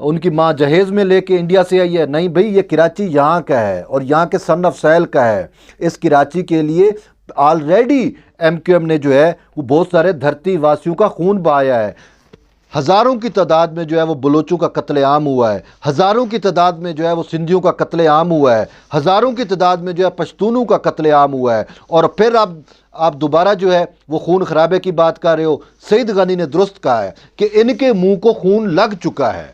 ان کی ماں جہیز میں لے کے انڈیا سے آئی ہے؟ نہیں بھئی، یہ کراچی یہاں کا ہے اور یہاں کے سن آف سیل کا ہے۔ اس کراچی کے لیے آلریڈی ایم کیو ایم نے جو ہے وہ بہت سارے دھرتی واسیوں کا خون بہایا ہے۔ ہزاروں کی تعداد میں جو ہے وہ بلوچوں کا قتل عام ہوا ہے، ہزاروں کی تعداد میں جو ہے وہ سندھیوں کا قتل عام ہوا ہے، ہزاروں کی تعداد میں جو ہے پشتونوں کا قتل عام ہوا ہے، اور پھر آپ دوبارہ جو ہے وہ خون خرابے کی بات کر رہے ہو۔ سعید غنی نے درست کہا ہے کہ ان کے منہ کو خون لگ چکا ہے،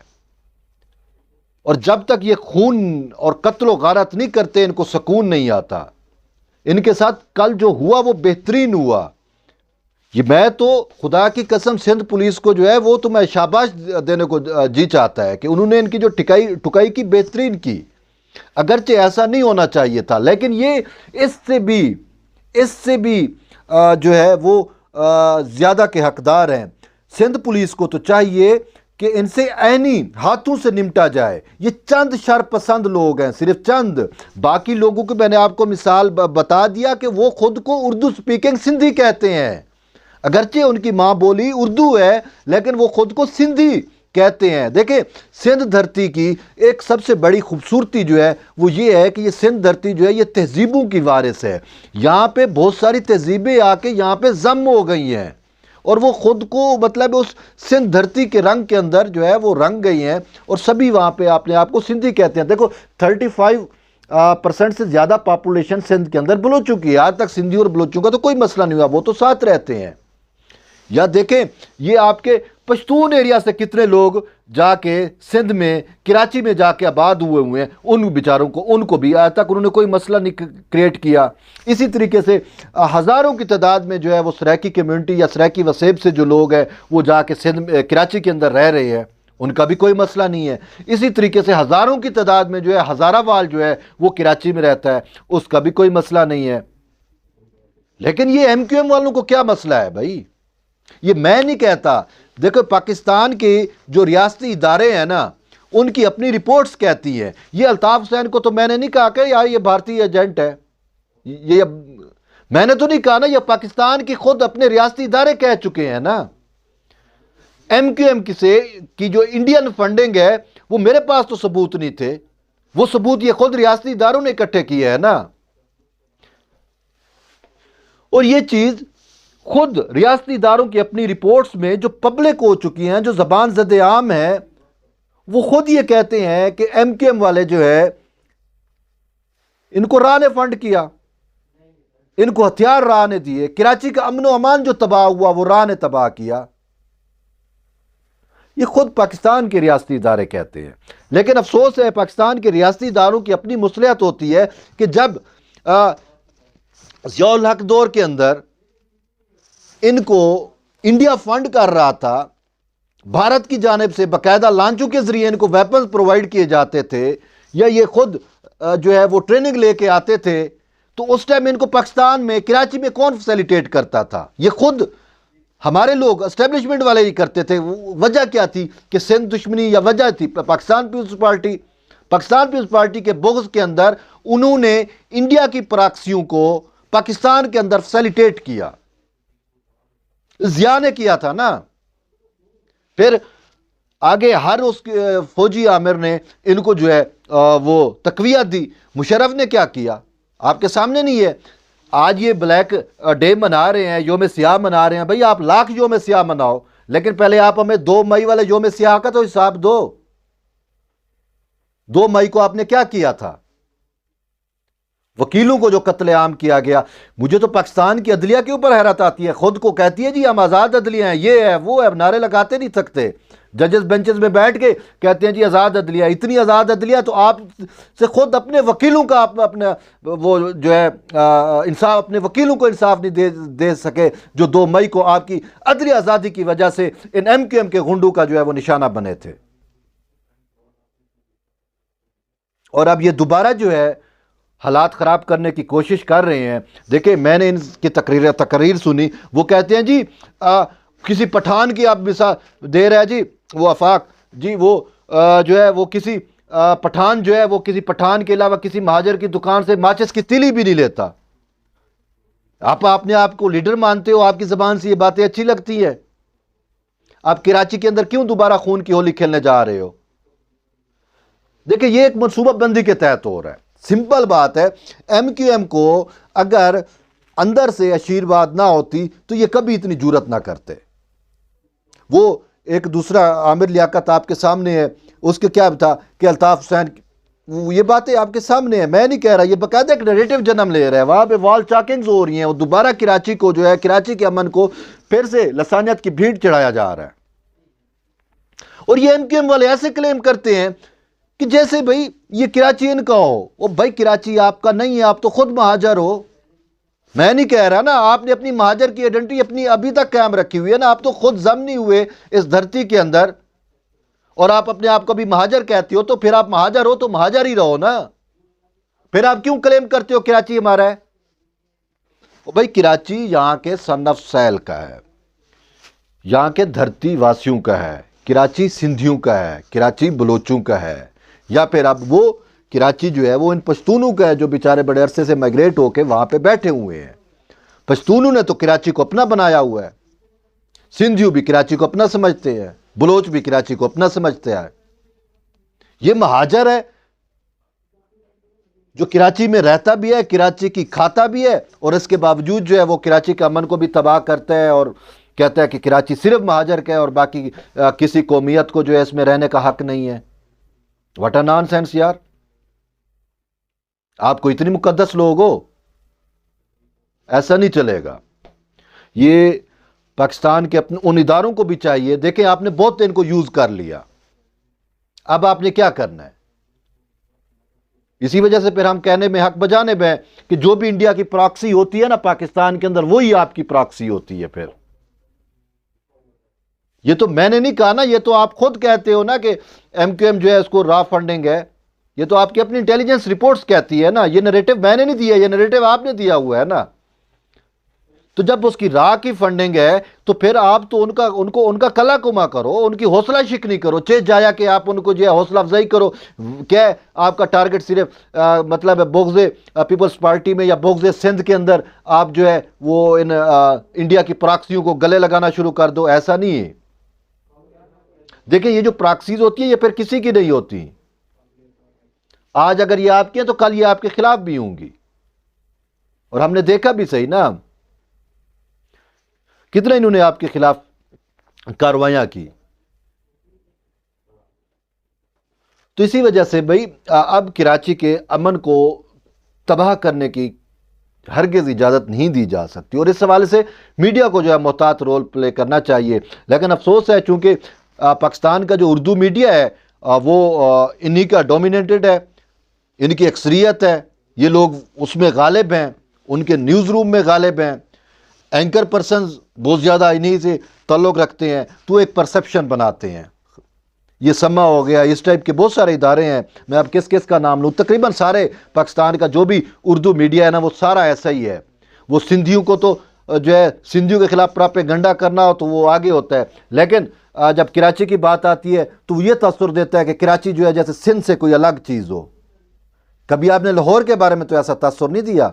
اور جب تک یہ خون اور قتل و غارت نہیں کرتے ان کو سکون نہیں آتا۔ ان کے ساتھ کل جو ہوا وہ بہترین ہوا۔ یہ میں تو خدا کی قسم سندھ پولیس کو جو ہے وہ تو میں شاباش دینے کو جی چاہتا ہے کہ انہوں نے ان کی جو ٹکائی کی بہترین کی، اگرچہ ایسا نہیں ہونا چاہیے تھا، لیکن یہ اس سے بھی جو ہے وہ زیادہ کے حقدار ہیں۔ سندھ پولیس کو تو چاہیے کہ ان سے عینی ہاتھوں سے نمٹا جائے۔ یہ چند شر پسند لوگ ہیں، صرف چند، باقی لوگوں کو میں نے آپ کو مثال بتا دیا کہ وہ خود کو اردو سپیکنگ سندھی کہتے ہیں، اگرچہ ان کی ماں بولی اردو ہے لیکن وہ خود کو سندھی کہتے ہیں۔ دیکھیں، سندھ دھرتی کی ایک سب سے بڑی خوبصورتی جو ہے وہ یہ ہے کہ یہ سندھ دھرتی جو ہے یہ تہذیبوں کی وارث ہے۔ یہاں پہ بہت ساری تہذیبیں آ کے یہاں پہ ضم ہو گئی ہیں، اور وہ خود کو مطلب اس سندھ دھرتی کے رنگ کے اندر جو ہے وہ رنگ گئی ہیں، اور سبھی وہاں پہ اپنے آپ کو سندھی کہتے ہیں۔ دیکھو 35% سے زیادہ پاپولیشن سندھ کے اندر بلوچوں کی ہے۔ آج تک سندھی اور بلوچوں کا تو کوئی مسئلہ نہیں ہوا، وہ تو ساتھ رہتے ہیں۔ یا دیکھیں یہ آپ کے پشتون ایریا سے کتنے لوگ جا کے سندھ میں کراچی میں جا کے آباد ہوئے ہیں، ان بیچاروں کو، ان کو بھی آج تک انہوں نے کوئی مسئلہ نہیں کریٹ کیا۔ اسی طریقے سے ہزاروں کی تعداد میں جو ہے وہ سریکی کمیونٹی یا سریکی وسیب سے جو لوگ ہیں وہ جا کے کراچی کے اندر رہ رہے ہیں، ان کا بھی کوئی مسئلہ نہیں ہے۔ اسی طریقے سے ہزاروں کی تعداد میں جو ہے ہزارہ وال جو ہے وہ کراچی میں رہتا ہے، اس کا بھی کوئی مسئلہ نہیں ہے۔ لیکن یہ ایم کیو ایم والوں کو کیا مسئلہ ہے بھائی؟ یہ میں نہیں کہتا، دیکھو پاکستان کے جو ریاستی ادارے ہیں نا ان کی اپنی رپورٹس کہتی ہیں۔ یہ الطاف حسین کو تو میں نے نہیں کہا کہ یار یہ بھارتی ایجنٹ ہے، یہ میں نے تو نہیں کہا نا، یہ پاکستان کی خود اپنے ریاستی ادارے کہہ چکے ہیں نا۔ ایم کیو ایم کی جو انڈین فنڈنگ ہے وہ میرے پاس تو ثبوت نہیں تھے، وہ ثبوت یہ خود ریاستی اداروں نے اکٹھے کیے ہیں نا۔ اور یہ چیز خود ریاستی اداروں کی اپنی رپورٹس میں جو پبلک ہو چکی ہیں، جو زبان زد عام ہے، وہ خود یہ کہتے ہیں کہ ایم کیو ایم والے جو ہے ان کو راہ نے فنڈ کیا، ان کو ہتھیار راہ نے دیے، کراچی کا امن و امان جو تباہ ہوا وہ راہ نے تباہ کیا۔ یہ خود پاکستان کے ریاستی ادارے کہتے ہیں۔ لیکن افسوس ہے پاکستان کے ریاستی اداروں کی اپنی مصلحت ہوتی ہے کہ جب ضیاء الحق دور کے اندر ان کو انڈیا فنڈ کر رہا تھا، بھارت کی جانب سے باقاعدہ لانچوں کے ذریعے ان کو ویپنز پرووائڈ کیے جاتے تھے، یا یہ خود جو ہے وہ ٹریننگ لے کے آتے تھے، تو اس ٹائم ان کو پاکستان میں کراچی میں کون فیسیلیٹیٹ کرتا تھا؟ یہ خود ہمارے لوگ اسٹیبلشمنٹ والے ہی کرتے تھے۔ وجہ کیا تھی کہ سندھ دشمنی، یا وجہ تھی پاکستان پیپلز پارٹی کے بغض کے اندر انہوں نے انڈیا کی پراکسیوں کو پاکستان کے اندر فیسیلیٹیٹ کیا، ضیاء نے کیا تھا نا۔ پھر آگے ہر اس فوجی عامر نے ان کو جو ہے وہ تقویت دی۔ مشرف نے کیا کیا آپ کے سامنے نہیں ہے۔ آج یہ بلیک ڈے منا رہے ہیں، یوم سیاہ منا رہے ہیں، بھئی آپ لاکھ یوم سیاہ مناؤ، لیکن پہلے آپ ہمیں 2 مئی والے یوم سیاہ کا تو حساب دو۔ 2 مئی کو آپ نے کیا کیا تھا؟ وکیلوں کو جو قتل عام کیا گیا۔ مجھے تو پاکستان کی عدلیہ کے اوپر حیرت آتی ہے، خود کو کہتی ہے جی ہم آزاد عدلیہ ہیں، یہ ہے وہ ہے، نعرے لگاتے نہیں تھکتے، ججز بینچز میں بیٹھ کے کہتے ہیں جی آزاد عدلیہ، اتنی آزاد عدلیہ تو آپ سے خود اپنے وکیلوں کا اپنے وہ جو ہے انصاف، اپنے وکیلوں کو انصاف نہیں دے سکے، جو 2 مئی کو آپ کی عدلی آزادی کی وجہ سے ان ایم کیو ایم کے غنڈوں کا جو ہے وہ نشانہ بنے تھے۔ اور اب یہ دوبارہ جو ہے حالات خراب کرنے کی کوشش کر رہے ہیں۔ دیکھیں میں نے ان کی تقریر سنی، وہ کہتے ہیں جی کسی پٹھان کی آپ مثال دے رہے ہیں جی، وہ آفاق جی، وہ جو ہے وہ کسی پٹھان جو ہے وہ کسی پٹھان کے علاوہ کسی مہاجر کی دکان سے ماچس کی تیلی بھی نہیں لیتا۔ آپ اپنے آپ کو لیڈر مانتے ہو، آپ کی زبان سے یہ باتیں اچھی لگتی ہے؟ آپ کراچی کے اندر کیوں دوبارہ خون کی ہولی کھیلنے جا رہے ہو؟ دیکھیں یہ ایک منصوبہ بندی کے تحت ہو رہا ہے. سمپل بات ہے, ایم کیو ایم کو اگر اندر سے آشیرواد نہ ہوتی تو یہ کبھی اتنی جرأت نہ کرتے. وہ ایک دوسرا عامر لیاقت آپ کے سامنے ہے, اس کے کیا تھا کہ الطاف حسین, یہ باتیں آپ کے سامنے ہیں, میں نہیں کہہ رہا, یہ باقاعدہ ایک نیریٹو جنم لے رہا ہے. وہاں پہ وال چاکنگز ہو رہی ہیں, وہ دوبارہ کراچی کو جو ہے, کراچی کے امن کو پھر سے لسانیت کی بھیڑ چڑھایا جا رہا ہے. اور یہ ایم کیو ایم والے ایسے کلیم کرتے ہیں کہ جیسے بھائی یہ کراچی ان کا ہو. وہ بھائی کراچی آپ کا نہیں ہے, آپ تو خود مہاجر ہو. میں نہیں کہہ رہا نا, آپ نے اپنی مہاجر کی آئیڈینٹی اپنی ابھی تک قائم رکھی ہوئی ہے نا, آپ تو خود ضمنی ہوئے اس دھرتی کے اندر, اور آپ اپنے آپ کو بھی مہاجر کہتے ہو, تو پھر آپ مہاجر ہو تو مہاجر ہی رہو نا. پھر آپ کیوں کلیم کرتے ہو کراچی ہمارا ہے؟ بھائی کراچی یہاں کے سن آف سیل کا ہے, یہاں کے دھرتی واسیوں کا ہے, کراچی سندھیوں کا ہے, کراچی بلوچوں کا ہے, یا پھر اب وہ کراچی جو ہے وہ ان پشتونوں کا ہے جو بیچارے بڑے عرصے سے مائگریٹ ہو کے وہاں پہ بیٹھے ہوئے ہیں. پشتونوں نے تو کراچی کو اپنا بنایا ہوا ہے, سندھیوں بھی کراچی کو اپنا سمجھتے ہیں, بلوچ بھی کراچی کو اپنا سمجھتے ہیں. یہ مہاجر ہے جو کراچی میں رہتا بھی ہے, کراچی کی کھاتا بھی ہے, اور اس کے باوجود جو ہے وہ کراچی کے امن کو بھی تباہ کرتا ہے اور کہتا ہے کہ کراچی صرف مہاجر کا ہے اور باقی کسی قومیت کو جو ہے اس میں رہنے کا حق نہیں ہے. واٹ اے نان سینس یار, آپ کو اتنی مقدس لوگ ہو, ایسا نہیں چلے گا. یہ پاکستان کے اپنے ان اداروں کو بھی چاہیے, دیکھیں آپ نے بہت ان کو یوز کر لیا, اب آپ نے کیا کرنا ہے. اسی وجہ سے پھر ہم کہنے میں حق بجانے میں کہ جو بھی انڈیا کی پراکسی ہوتی ہے نا پاکستان کے اندر, وہی آپ کی پراکسی ہوتی ہے. پھر یہ تو میں نے نہیں کہا نا, یہ تو آپ خود کہتے ہو نا کہ ایم کیو ایم جو ہے اس کو را فنڈنگ ہے. یہ تو آپ کی اپنی انٹیلیجنس رپورٹس کہتی ہے نا, یہ نریٹو میں نے نہیں دیا, یہ نریٹو آپ نے دیا ہوا ہے نا. تو جب اس کی راہ کی فنڈنگ ہے تو پھر آپ تو ان کا کلا کما کرو, ان کی حوصلہ شکنی کرو, چیز جایا کہ آپ ان کو جو ہے حوصلہ افزائی کرو. کیا آپ کا ٹارگٹ صرف مطلب ہے بغض پیپلز پارٹی میں یا بغض سندھ کے اندر آپ جو ہے وہ ان انڈیا کی پراکسیوں کو گلے لگانا شروع کر دو؟ ایسا نہیں ہے. دیکھیں یہ جو پراکسیز ہوتی ہیں یہ پھر کسی کی نہیں ہوتی. آج اگر یہ آپ کی ہیں تو کل یہ آپ کے خلاف بھی ہوں گی, اور ہم نے دیکھا بھی صحیح نا کتنے انہوں نے آپ کے خلاف کاروائیاں کی. تو اسی وجہ سے بھائی اب کراچی کے امن کو تباہ کرنے کی ہرگز اجازت نہیں دی جا سکتی, اور اس حوالے سے میڈیا کو جو ہے محتاط رول پلے کرنا چاہیے. لیکن افسوس ہے چونکہ پاکستان کا جو اردو میڈیا ہے وہ انہی کا ڈومینیٹڈ ہے, ان کی اکثریت ہے, یہ لوگ اس میں غالب ہیں, ان کے نیوز روم میں غالب ہیں, اینکر پرسنز بہت زیادہ انہی سے تعلق رکھتے ہیں, تو ایک پرسپشن بناتے ہیں. یہ سما ہو گیا, اس ٹائپ کے بہت سارے ادارے ہیں, میں اب کس کس کا نام لوں, تقریباً سارے پاکستان کا جو بھی اردو میڈیا ہے نا وہ سارا ایسا ہی ہے. وہ سندھیوں کو تو جو ہے سندھیوں کے خلاف پراپیگنڈا کرنا ہو تو وہ آگے ہوتا ہے, لیکن جب کراچی کی بات آتی ہے تو یہ تاثر دیتا ہے کہ کراچی جو ہے جیسے سندھ سے کوئی الگ چیز ہو. کبھی آپ نے لاہور کے بارے میں تو ایسا تاثر نہیں دیا.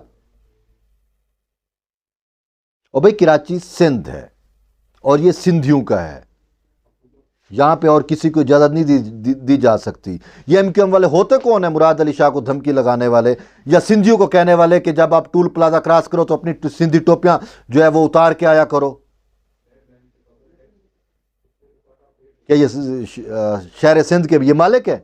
اور بھائی کراچی سندھ ہے اور یہ سندھیوں کا ہے, یہاں پہ اور کسی کو اجازت نہیں دی جا سکتی. یہ ایم کیو ایم والے ہوتے کون ہیں مراد علی شاہ کو دھمکی لگانے والے, یا سندھیوں کو کہنے والے کہ جب آپ ٹول پلازا کراس کرو تو اپنی سندھی ٹوپیاں جو ہے وہ اتار کے آیا کرو. کیا یہ شہر سندھ کے یہ مالک ہے؟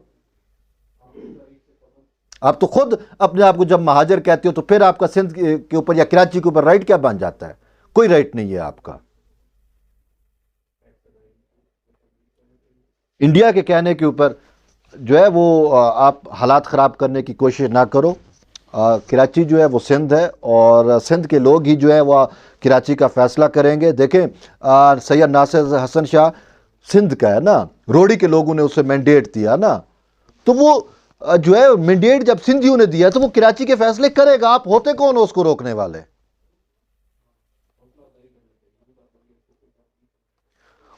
آپ تو خود اپنے آپ کو جب مہاجر کہتے ہو تو پھر آپ کا سندھ کے اوپر یا کراچی کے اوپر رائٹ کیا بن جاتا ہے؟ کوئی رائٹ نہیں ہے آپ کا. انڈیا کے کہنے کے اوپر جو ہے وہ آپ حالات خراب کرنے کی کوشش نہ کرو. کراچی جو ہے وہ سندھ ہے, اور سندھ کے لوگ ہی جو ہے وہ کراچی کا فیصلہ کریں گے. دیکھیں سید ناصر حسن شاہ سندھ کا ہے نا, روڑی کے لوگوں نے اسے مینڈیٹ دیا نا, تو وہ جو ہے مینڈیٹ جب سندھیوں نے دیا تو وہ کراچی کے فیصلے کرے گا. آپ ہوتے کون ہو اس کو روکنے والے؟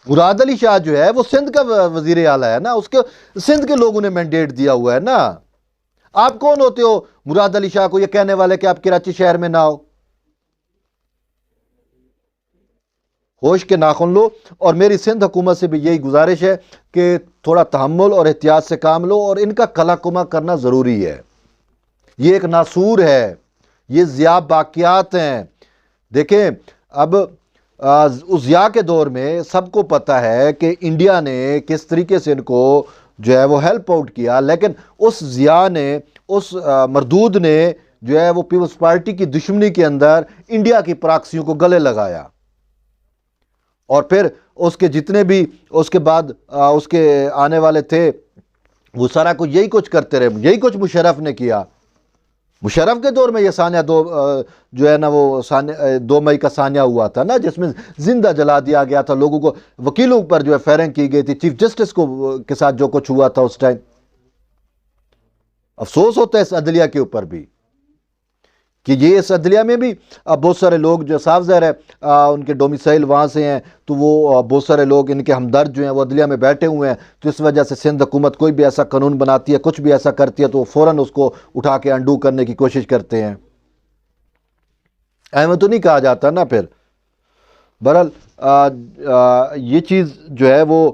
مراد علی شاہ جو ہے وہ سندھ کا وزیر اعلیٰ ہے نا, اس کے سندھ کے لوگوں نے مینڈیٹ دیا ہوا ہے نا. آپ کون ہوتے ہو مراد علی شاہ کو یہ کہنے والے کہ آپ کراچی شہر میں نہ ہو؟ ہوش کے ناخن لو، اور میری سندھ حکومت سے بھی یہی گزارش ہے کہ تھوڑا تحمل اور احتیاط سے کام لو، اور ان کا کلا کما کرنا ضروری ہے۔ یہ ایک ناسور ہے، یہ ضیاء باقیات ہیں۔ دیکھیں اب اس ضیاء کے دور میں سب کو پتہ ہے کہ انڈیا نے کس طریقے سے ان کو جو ہے وہ ہیلپ آؤٹ کیا، لیکن اس ضیاء نے، اس مردود نے جو ہے وہ پیپلز پارٹی کی دشمنی کے اندر انڈیا کی پراکسیوں کو گلے لگایا، اور پھر اس کے جتنے بھی اس کے بعد اس کے آنے والے تھے وہ سارا کچھ یہی کچھ کرتے رہے۔ یہی کچھ مشرف نے کیا۔ مشرف کے دور میں یہ سانیہ جو ہے نا وہ 2 مئی کا سانیہ ہوا تھا نا، جس میں زندہ جلا دیا گیا تھا لوگوں کو، وکیلوں پر جو ہے فائرنگ کی گئی تھی، چیف جسٹس کے ساتھ جو کچھ ہوا تھا اس ٹائم۔ افسوس ہوتا ہے اس عدلیہ کے اوپر بھی کہ یہ اس عدلیہ میں بھی بہت سارے لوگ جو صاف ظاہر ہے ان کے ڈومیسائل وہاں سے ہیں، تو وہ بہت سارے لوگ ان کے ہمدرد جو ہیں وہ عدلیہ میں بیٹھے ہوئے ہیں، تو اس وجہ سے سندھ حکومت کوئی بھی ایسا قانون بناتی ہے، کچھ بھی ایسا کرتی ہے، تو وہ فوراً اس کو اٹھا کے انڈو کرنے کی کوشش کرتے ہیں۔ احمد تو نہیں کہا جاتا نا پھر۔ بہرحال یہ چیز جو ہے وہ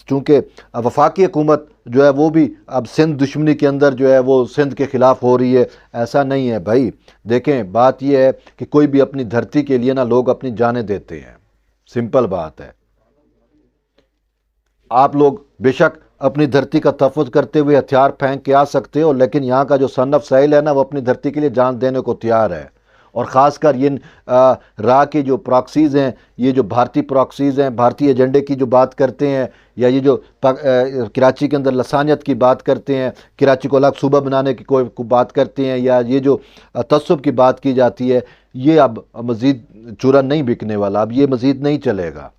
چونکہ وفاقی حکومت جو ہے وہ بھی اب سندھ دشمنی کے اندر جو ہے وہ سندھ کے خلاف ہو رہی ہے، ایسا نہیں ہے بھائی۔ دیکھیں بات یہ ہے کہ کوئی بھی اپنی دھرتی کے لیے نا لوگ اپنی جانیں دیتے ہیں، سمپل بات ہے۔ آپ لوگ بے شک اپنی دھرتی کا تحفظ کرتے ہوئے ہتھیار پھینک کے آ سکتے ہو، لیکن یہاں کا جو سن آف ساحل ہے نا وہ اپنی دھرتی کے لیے جان دینے کو تیار ہے۔ اور خاص کر یہ راہ کی جو پراکسیز ہیں، یہ جو بھارتی پراکسیز ہیں، بھارتی ایجنڈے کی جو بات کرتے ہیں، یا یہ جو کراچی کے اندر لسانیت کی بات کرتے ہیں، کراچی کو الگ صوبہ بنانے کی کوئی بات کرتے ہیں، یا یہ جو تعصب کی بات کی جاتی ہے، یہ اب مزید چورا نہیں بکنے والا، اب یہ مزید نہیں چلے گا۔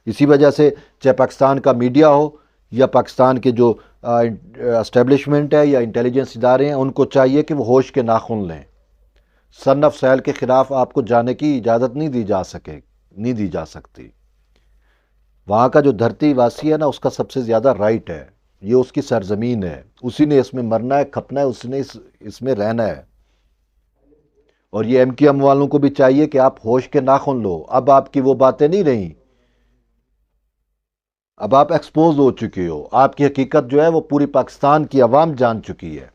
اسی وجہ سے چاہے پاکستان کا میڈیا ہو یا پاکستان کے جو اسٹیبلشمنٹ ہے یا انٹیلیجنس ادارے ہیں، ان کو چاہیے کہ وہ ہوش کے ناخن لیں۔ سن آف ساحل کے خلاف آپ کو جانے کی اجازت نہیں دی جا سکتی۔ وہاں کا جو دھرتی واسی ہے نا، اس کا سب سے زیادہ رائٹ ہے، یہ اس کی سرزمین ہے، اسی نے اس میں مرنا ہے، کھپنا ہے، اسی نے اس میں رہنا ہے۔ اور یہ ایم کیو ایم والوں کو بھی چاہیے کہ آپ ہوش کے ناخن لو۔ اب آپ کی وہ باتیں نہیں رہیں، اب آپ ایکسپوز ہو چکے ہو، آپ کی حقیقت جو ہے وہ پوری پاکستان کی عوام جان چکی ہے۔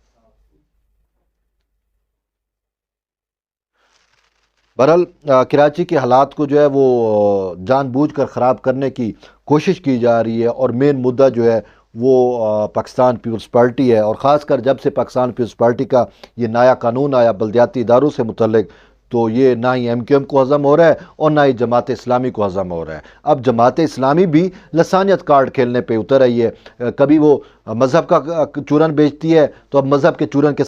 بہرحال کراچی کے حالات کو جو ہے وہ جان بوجھ کر خراب کرنے کی کوشش کی جا رہی ہے، اور مین مدعا جو ہے وہ پاکستان پیپلز پارٹی ہے، اور خاص کر جب سے پاکستان پیپلز پارٹی کا یہ نیا قانون آیا بلدیاتی اداروں سے متعلق، تو یہ نہ ہی ایم کیو ایم کو ہضم ہو رہا ہے اور نہ ہی جماعت اسلامی کو ہضم ہو رہا ہے۔ اب جماعت اسلامی بھی لسانیت کارڈ کھیلنے پہ اتر رہی ہے، کبھی وہ مذہب کا چورن بیچتی ہے، تو اب مذہب کے چورن کے